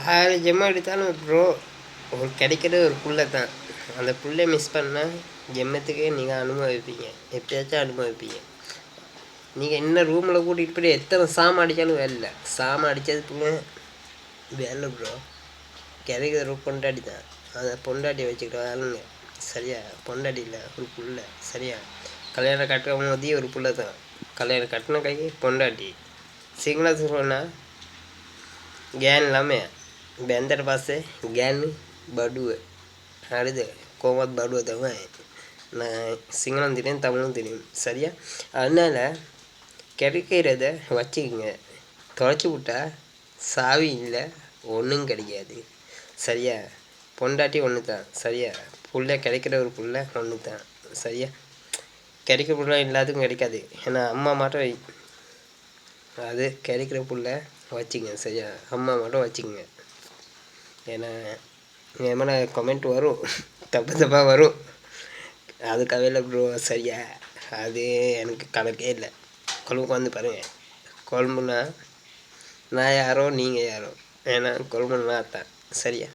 6 GeM எடுத்தாலும் bro ஒரு கிடைக்கிறது ஒரு புல்லை தான். அந்த புல்லை மிஸ் பண்ணால் ஜெம்மத்துக்கே நீங்கள் அனுபவிப்பீங்க, எப்பயாச்சும் அனுபவிப்பீங்க. நீங்கள் இன்னும் ரூமில் கூட்டிகிட்டு போய் எத்தனை சாமம் அடித்தாலும் வேலை. சாமம் அடித்ததுக்குமே வேலை ப்ரோ. கிடைக்கிற ஒரு பொண்டாட்டி தான். அந்த பொண்டாட்டியை வச்சுக்கிட்டு வேலைங்க சரியா. பொண்டாட்டி இல்லை ஒரு புல்லை சரியா. கல்யாணம் கட்டுற போதே ஒரு புல்லை தான். கல்யாணம் கட்டின கை பொண்டாட்டி சிங்கள சொன்னால் ज्ञान लामे बेंदर पासे ज्ञान बड़ुए अड़े कोमत बड़ुए तवे ना सिंगलम தெரியும் தமிழும் தெரியும் சரியா. அதனால் கிடைக்கிறத வச்சுக்கங்க. தொலைச்சி விட்டா சாவி இல்லை, ஒன்றும் கிடைக்காது சரியா. பொண்டாட்டி ஒன்று தான் சரியா. புள்ள கிடைக்கிற ஒரு புள்ள ஒன்று தான் சரியா. கிடைக்கிற புள்ள எல்லாத்துக்கும் கிடைக்காது. ஏன்னா அம்மா மட்டும் அது கிடைக்கிற புள்ள வச்சுங்க சரியா. அம்மா மட்டும் வச்சுக்கோங்க. ஏன்னா என் மேலே கமெண்ட் வரும், தப்பாக வரும். அதுக்காகவே இல்லை ப்ரோ சரியா. அது எனக்கு கணக்கே இல்லை. கொழும்புக்கு வந்து பாருங்கள். கொழம்புனா நான் யாரோ நீங்கள் யாரோ. ஏன்னா கொழம்புனா தான் சரியா.